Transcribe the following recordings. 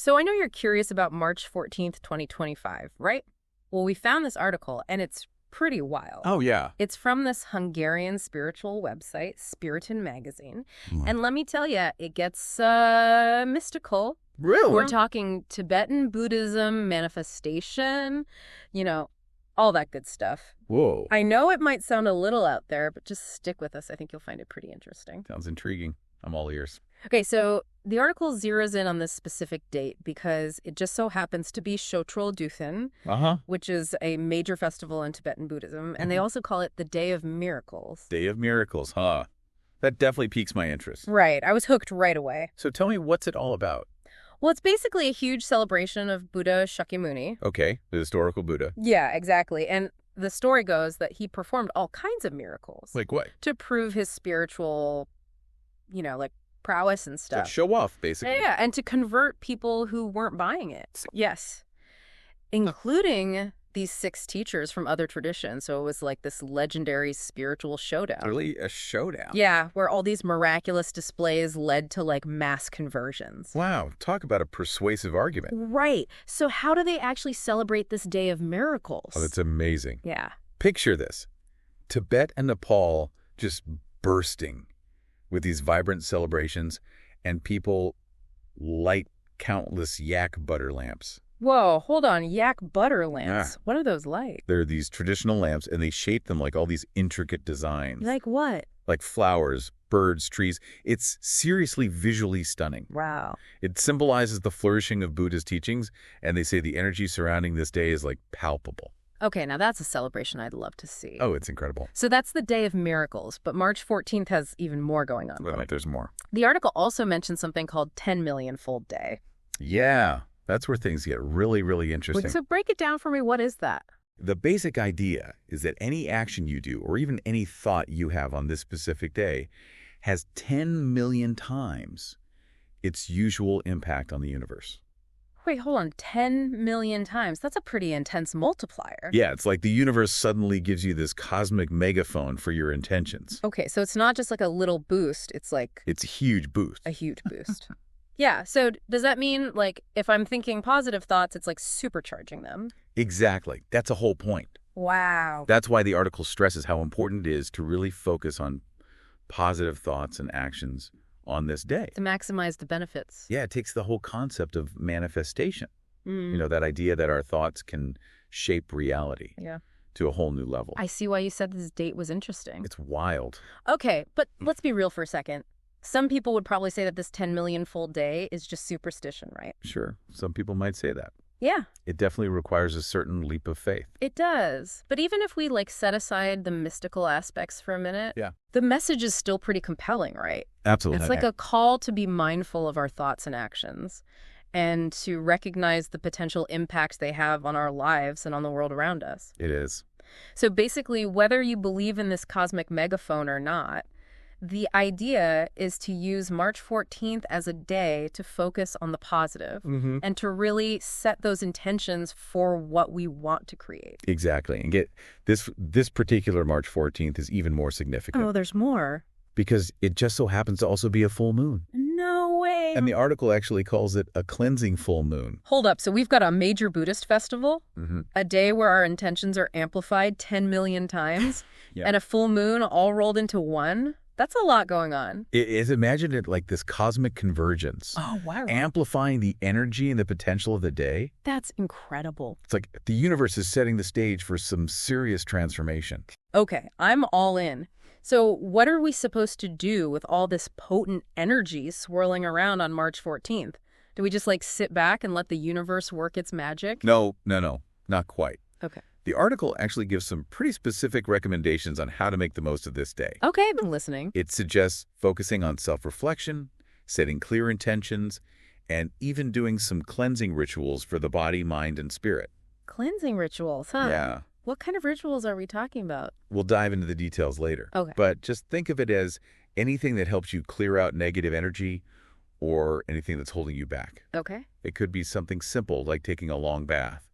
So I know you're curious about March 14th, 2025, right? Well, we found this article, and it's pretty wild. Oh, yeah. It's from this Hungarian spiritual website, Spiritan magazine. And let me tell you, it gets mystical. Really? We're talking Tibetan Buddhism, manifestation, all that good stuff. Whoa. I know it might sound a little out there, but just stick with us. I think you'll find it pretty interesting. Sounds intriguing. I'm all ears. Okay, so the article zeroes in on this specific date because it just so happens to be Chotrul Duthin, which is a major festival in Tibetan Buddhism, and they also call it the Day of Miracles. Day of Miracles, huh? That definitely piques my interest. Right. I was hooked right away. So tell me, what's it all about? Well, it's basically a huge celebration of Buddha Shakyamuni. Okay, the historical Buddha. Yeah, exactly. And the story goes that he performed all kinds of miracles. Like what? To prove his spiritual, prowess and stuff. To show off, basically. Yeah, and to convert people who weren't buying it. Yes. Including these 6 teachers from other traditions. So it was like this legendary spiritual showdown. Really? A showdown? Yeah, where all these miraculous displays led to mass conversions. Wow, talk about a persuasive argument. Right. So how do they actually celebrate this Day of Miracles? Oh, that's amazing. Yeah. Picture this. Tibet and Nepal just bursting with these vibrant celebrations, and people light countless yak butter lamps. Whoa, hold on. Yak butter lamps. Yeah. What are those like? They're these traditional lamps, and they shape them like all these intricate designs. Like what? Like flowers, birds, trees. It's seriously visually stunning. Wow. It symbolizes the flourishing of Buddha's teachings, and they say the energy surrounding this day is palpable. Okay, now that's a celebration I'd love to see. Oh, it's incredible. So that's the Day of Miracles, but March 14th has even more going on. Well, there's more. The article also mentions something called 10 Millionfold Day. Yeah, that's where things get really, really interesting. So break it down for me. What is that? The basic idea is that any action you do, or even any thought you have on this specific day, has 10 million times its usual impact on the universe. Wait, hold on. 10 million times. That's a pretty intense multiplier. Yeah, it's like the universe suddenly gives you this cosmic megaphone for your intentions. Okay, so it's not just like a little boost. It's like... It's a huge boost. A huge boost. Yeah, so does that mean, if I'm thinking positive thoughts, it's like supercharging them? Exactly. That's a whole point. Wow. That's why the article stresses how important it is to really focus on positive thoughts and actions on this day. To maximize the benefits. Yeah, it takes the whole concept of manifestation. That idea that our thoughts can shape reality to a whole new level. I see why you said this date was interesting. It's wild. Okay, but let's be real for a second. Some people would probably say that this 10 millionfold day is just superstition, right? Sure, some people might say that. Yeah. It definitely requires a certain leap of faith. It does. But even if we set aside the mystical aspects for a minute, the message is still pretty compelling, right? Absolutely. It's like a call to be mindful of our thoughts and actions and to recognize the potential impacts they have on our lives and on the world around us. It is. So basically, whether you believe in this cosmic megaphone or not, the idea is to use March 14th as a day to focus on the positive and to really set those intentions for what we want to create. Exactly. And get this particular March 14th is even more significant. Oh, there's more. Because it just so happens to also be a full moon. No way. And the article actually calls it a cleansing full moon. Hold up. So we've got a major Buddhist festival, a day where our intentions are amplified 10 million times, and a full moon all rolled into one. That's a lot going on. Imagine it like this cosmic convergence. Oh, wow. Amplifying the energy and the potential of the day. That's incredible. It's like the universe is setting the stage for some serious transformation. Okay, I'm all in. So what are we supposed to do with all this potent energy swirling around on March 14th? Do we just sit back and let the universe work its magic? No, not quite. Okay. The article actually gives some pretty specific recommendations on how to make the most of this day. Okay, I've been listening. It suggests focusing on self-reflection, setting clear intentions, and even doing some cleansing rituals for the body, mind, and spirit. Cleansing rituals, huh? Yeah. What kind of rituals are we talking about? We'll dive into the details later. Okay. But just think of it as anything that helps you clear out negative energy or anything that's holding you back. Okay. It could be something simple like taking a long bath,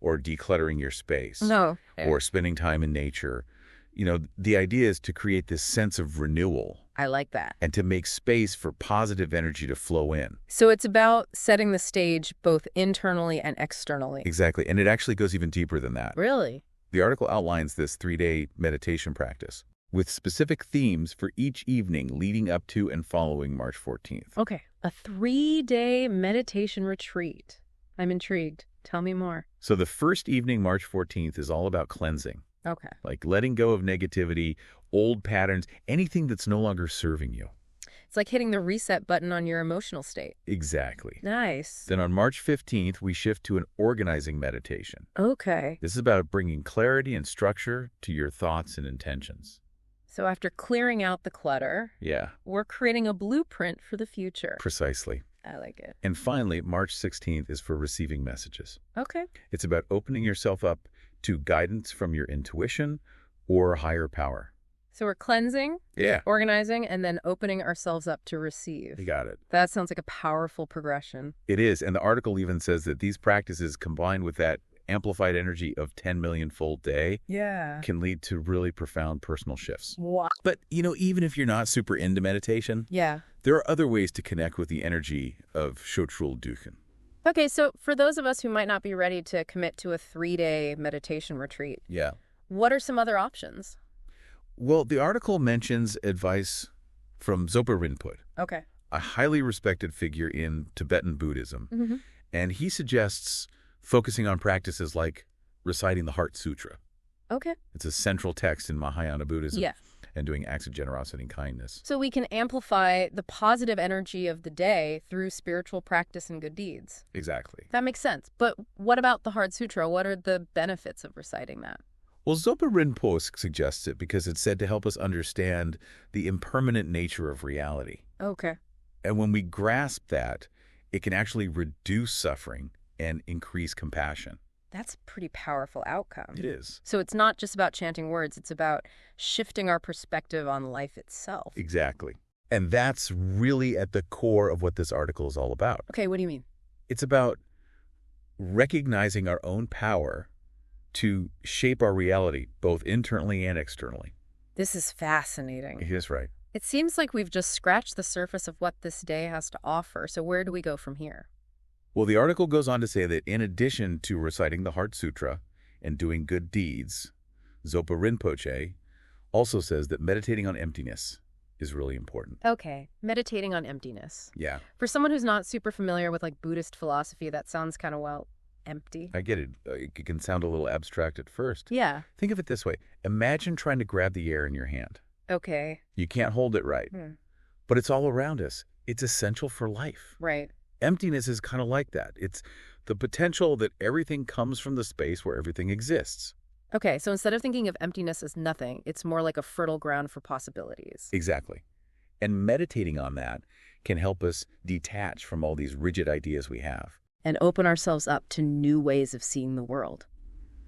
or decluttering your space, No. or spending time in nature. The idea is to create this sense of renewal I like that. and to make space for positive energy to flow in. So it's about setting the stage both internally and externally. Exactly. And it actually goes even deeper than that. Really? The article outlines this 3-day meditation practice with specific themes for each evening leading up to and following March 14th. Okay. A 3-day meditation retreat. I'm intrigued. Tell me more. So the first evening, March 14th, is all about cleansing, Okay. like letting go of negativity, old patterns, anything that's no longer serving you. It's like hitting the reset button on your emotional state. Exactly. Nice. Then on March 15th, we shift to an organizing meditation. Okay. This is about bringing clarity and structure to your thoughts and intentions. So after clearing out the clutter, Yeah, we're creating a blueprint for the future. precisely. I like it. And finally, March 16th is for receiving messages. Okay. It's about opening yourself up to guidance from your intuition or higher power. So we're cleansing, Yeah, organizing, and then opening ourselves up to receive. you got it. That sounds like a powerful progression. It is. And the article even says that these practices combined with that amplified energy of 10 millionfold day Yeah. can lead to really profound personal shifts. Wow. But, even if you're not super into meditation, Yeah. there are other ways to connect with the energy of Shotrul Duchen. Okay, so for those of us who might not be ready to commit to a 3-day meditation retreat, Yeah. what are some other options? Well, the article mentions advice from Zopa Rinpoche, Okay. a highly respected figure in Tibetan Buddhism. Mm-hmm. And he suggests focusing on practices like reciting the Heart Sutra. Okay. It's a central text in Mahayana Buddhism. Yeah. And doing acts of generosity and kindness. So we can amplify the positive energy of the day through spiritual practice and good deeds. Exactly. That makes sense. But what about the Heart Sutra? What are the benefits of reciting that? Well, Zopa Rinpoche suggests it because it's said to help us understand the impermanent nature of reality. Okay. And when we grasp that, it can actually reduce suffering and increase compassion. That's a pretty powerful outcome. It is. So it's not just about chanting words. It's about shifting our perspective on life itself. Exactly. And that's really at the core of what this article is all about. Okay, what do you mean? It's about recognizing our own power to shape our reality, both internally and externally. This is fascinating. He is right. It seems like we've just scratched the surface of what this day has to offer. So where do we go from here? Well, the article goes on to say that in addition to reciting the Heart Sutra and doing good deeds, Zopa Rinpoche also says that meditating on emptiness is really important. Okay, meditating on emptiness. Yeah, For someone who's not super familiar with like Buddhist philosophy, that sounds kind of, well, empty. I get it. It can sound a little abstract at first. Yeah. Think of it this way. Imagine trying to grab the air in your hand. Okay. You can't hold it right, but it's all around us. It's essential for life. Right. Emptiness is kind of like that. It's the potential that everything comes from the space where everything exists. Okay, so instead of thinking of emptiness as nothing, it's more like a fertile ground for possibilities. Exactly. And meditating on that can help us detach from all these rigid ideas we have. And open ourselves up to new ways of seeing the world.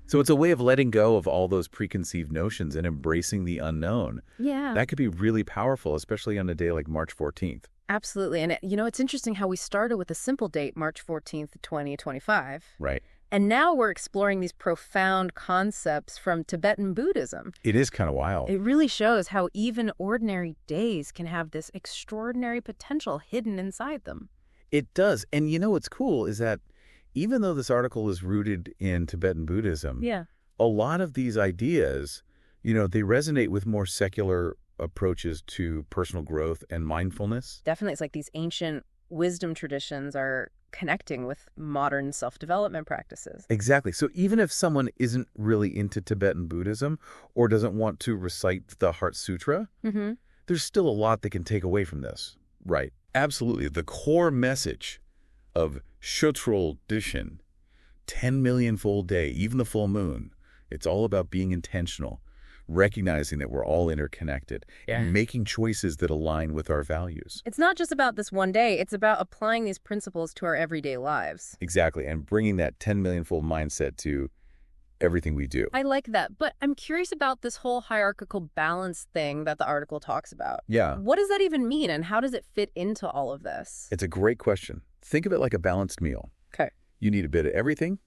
So it's a way of letting go of all those preconceived notions and embracing the unknown. Yeah. That could be really powerful, especially on a day like March 14th. Absolutely. And, it's interesting how we started with a simple date, March 14th, 2025. Right. And now we're exploring these profound concepts from Tibetan Buddhism. It is kind of wild. It really shows how even ordinary days can have this extraordinary potential hidden inside them. It does. And what's cool is that even though this article is rooted in Tibetan Buddhism, Yeah. a lot of these ideas, they resonate with more secular approaches to personal growth and mindfulness. Definitely. It's like these ancient wisdom traditions are connecting with modern self-development practices. Exactly. So even if someone isn't really into Tibetan Buddhism or doesn't want to recite the Heart Sutra, there's still a lot they can take away from this. Right. Absolutely. The core message of Shotrul Duchen, 10 millionfold day, even the full moon, it's all about being intentional, recognizing that we're all interconnected, and making choices that align with our values. It's not just about this one day. It's about applying these principles to our everyday lives. Exactly. And bringing that 10 millionfold mindset to everything we do. I like that. But I'm curious about this whole hierarchical balance thing that the article talks about. Yeah. What does that even mean, and how does it fit into all of this? It's a great question. Think of it like a balanced meal. Okay. You need a bit of everything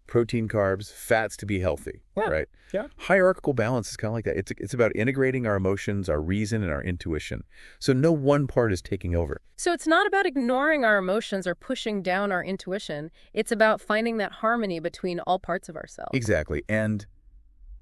protein, carbs, fats to be healthy, Yeah. right? Yeah. Hierarchical balance is kind of like that. It's about integrating our emotions, our reason, and our intuition. So no one part is taking over. So it's not about ignoring our emotions or pushing down our intuition. It's about finding that harmony between all parts of ourselves. Exactly. And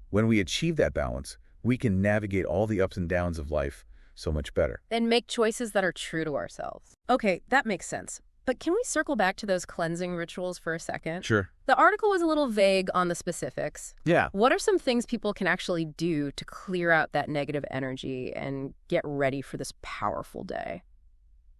when we achieve that balance, we can navigate all the ups and downs of life so much better. And make choices that are true to ourselves. Okay, that makes sense. But can we circle back to those cleansing rituals for a second? Sure. The article was a little vague on the specifics. Yeah. What are some things people can actually do to clear out that negative energy and get ready for this powerful day?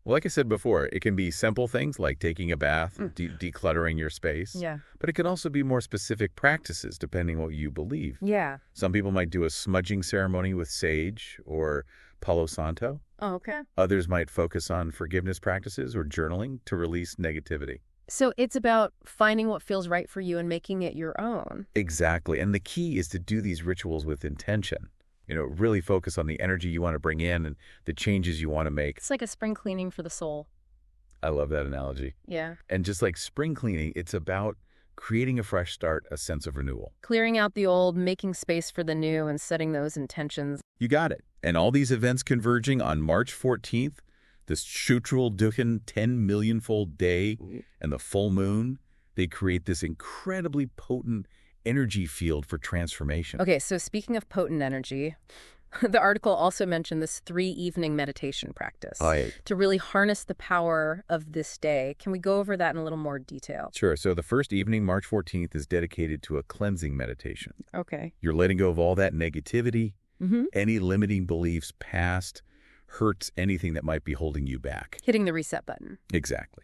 Well, like I said before, it can be simple things like taking a bath, decluttering your space. Yeah. But it can also be more specific practices depending what you believe. Yeah. Some people might do a smudging ceremony with sage or Palo Santo. Oh, okay. Others might focus on forgiveness practices or journaling to release negativity. So it's about finding what feels right for you and making it your own. Exactly. And the key is to do these rituals with intention. Really focus on the energy you want to bring in and the changes you want to make. It's like a spring cleaning for the soul. I love that analogy. Yeah. And just like spring cleaning, it's about creating a fresh start, a sense of renewal. Clearing out the old, making space for the new, and setting those intentions. You got it. And all these events converging on March 14th, this Schutrel Duchen 10 Millionfold Day and the full moon, they create this incredibly potent energy field for transformation. Okay, so speaking of potent energy, the article also mentioned this 3-evening meditation practice to really harness the power of this day. Can we go over that in a little more detail? Sure. So the first evening, March 14th, is dedicated to a cleansing meditation. Okay. You're letting go of all that negativity, any limiting beliefs, past hurts, anything that might be holding you back. Hitting the reset button. Exactly.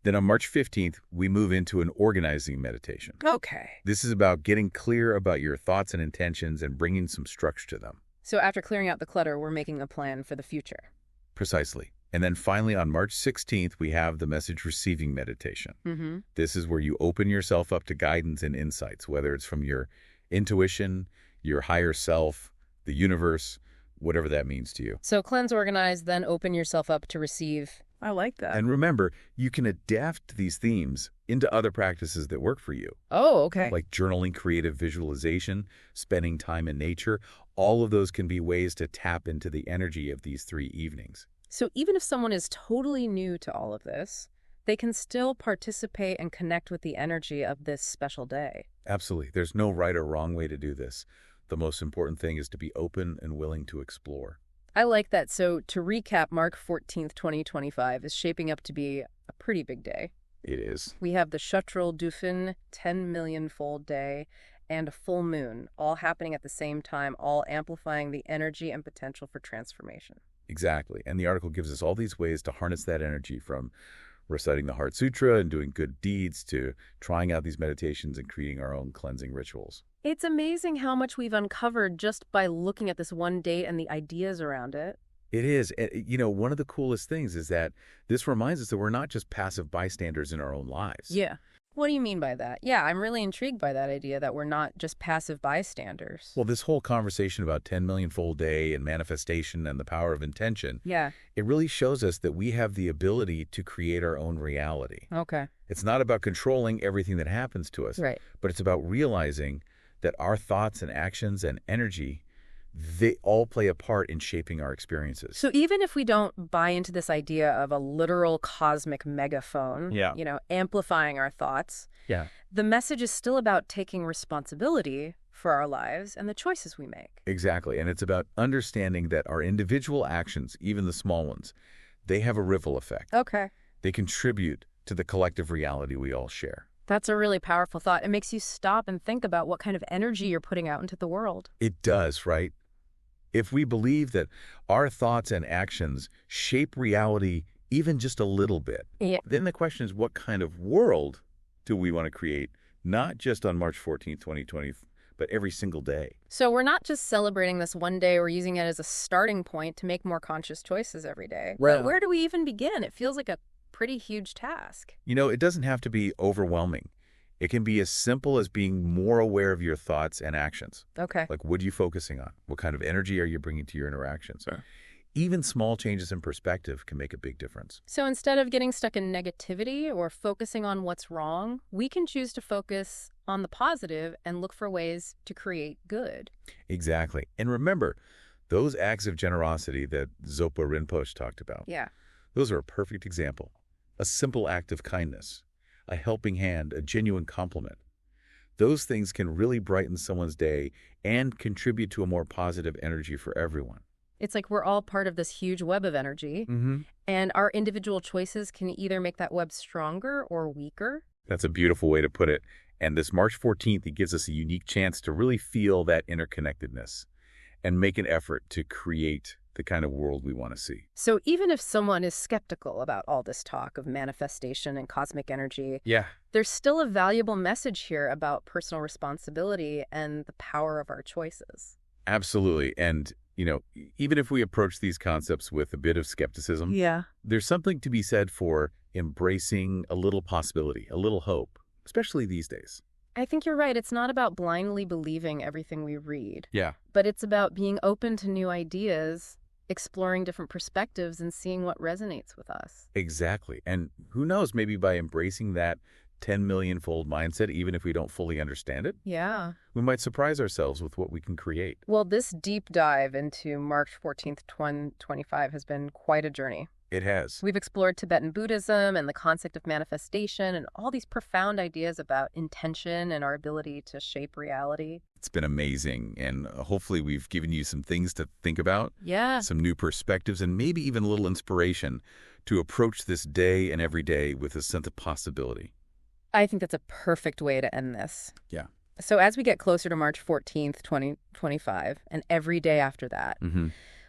Then on March 15th, we move into an organizing meditation. Okay. This is about getting clear about your thoughts and intentions and bringing some structure to them. So after clearing out the clutter, we're making a plan for the future. Precisely. And then finally, on March 16th, we have the message receiving meditation. This is where you open yourself up to guidance and insights, whether it's from your intuition, your higher self, the universe, whatever that means to you. So cleanse, organize, then open yourself up to receive. I like that. And remember, you can adapt these themes into other practices that work for you. Oh, okay. Like journaling, creative visualization, spending time in nature. All of those can be ways to tap into the energy of these 3 evenings. So even if someone is totally new to all of this, they can still participate and connect with the energy of this special day. Absolutely. There's no right or wrong way to do this. The most important thing is to be open and willing to explore. I like that. So to recap, March 14th, 2025 is shaping up to be a pretty big day. It is. We have the Schutrel Duchen 10 Millionfold Day and a full moon, all happening at the same time, all amplifying the energy and potential for transformation. Exactly. And the article gives us all these ways to harness that energy, from reciting the Heart Sutra and doing good deeds to trying out these meditations and creating our own cleansing rituals. It's amazing how much we've uncovered just by looking at this one date and the ideas around it. It is. One of the coolest things is that this reminds us that we're not just passive bystanders in our own lives. Yeah. What do you mean by that? Yeah, I'm really intrigued by that idea that we're not just passive bystanders. Well, this whole conversation about 10 Millionfold Day and manifestation and the power of intention, it really shows us that we have the ability to create our own reality. Okay. It's not about controlling everything that happens to us, but it's about realizing that our thoughts and actions and energy, they all play a part in shaping our experiences. So even if we don't buy into this idea of a literal cosmic megaphone, amplifying our thoughts, the message is still about taking responsibility for our lives and the choices we make. Exactly. And it's about understanding that our individual actions, even the small ones, they have a ripple effect. Okay. They contribute to the collective reality we all share. That's a really powerful thought. It makes you stop and think about what kind of energy you're putting out into the world. It does, right? If we believe that our thoughts and actions shape reality even just a little bit, then the question is, what kind of world do we want to create, not just on March 14th, 2020, but every single day? So we're not just celebrating this one day, we're using it as a starting point to make more conscious choices every day. Right. But where do we even begin? It feels like a pretty huge task. It doesn't have to be overwhelming. It can be as simple as being more aware of your thoughts and actions. Okay. Like, what are you focusing on? What kind of energy are you bringing to your interactions? Even small changes in perspective can make a big difference. So instead of getting stuck in negativity or focusing on what's wrong, we can choose to focus on the positive and look for ways to create good. Exactly. And remember, those acts of generosity that Zopa Rinpoche talked about, Yeah. those are a perfect example. A simple act of kindness, a helping hand, a genuine compliment. Those things can really brighten someone's day and contribute to a more positive energy for everyone. It's like we're all part of this huge web of energy, and our individual choices can either make that web stronger or weaker. That's a beautiful way to put it. And this March 14th, it gives us a unique chance to really feel that interconnectedness and make an effort to create the kind of world we want to see. So even if someone is skeptical about all this talk of manifestation and cosmic energy, there's still a valuable message here about personal responsibility and the power of our choices. Absolutely. And, even if we approach these concepts with a bit of skepticism, there's something to be said for embracing a little possibility, a little hope, especially these days. I think you're right. It's not about blindly believing everything we read. Yeah. But it's about being open to new ideas, exploring different perspectives, and seeing what resonates with us. Exactly. And who knows, maybe by embracing that 10 millionfold mindset, even if we don't fully understand it, we might surprise ourselves with what we can create. Well, this deep dive into March 14th, 2025 has been quite a journey. It has. We've explored Tibetan Buddhism and the concept of manifestation and all these profound ideas about intention and our ability to shape reality. It's been amazing, and hopefully we've given you some things to think about, some new perspectives, and maybe even a little inspiration to approach this day and every day with a sense of possibility. I think that's a perfect way to end this. Yeah. So as we get closer to March 14th, 2025, and every day after that,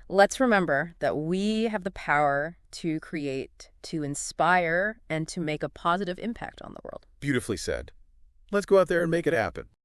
let's remember that we have the power to create, to inspire, and to make a positive impact on the world. Beautifully said. Let's go out there and make it happen.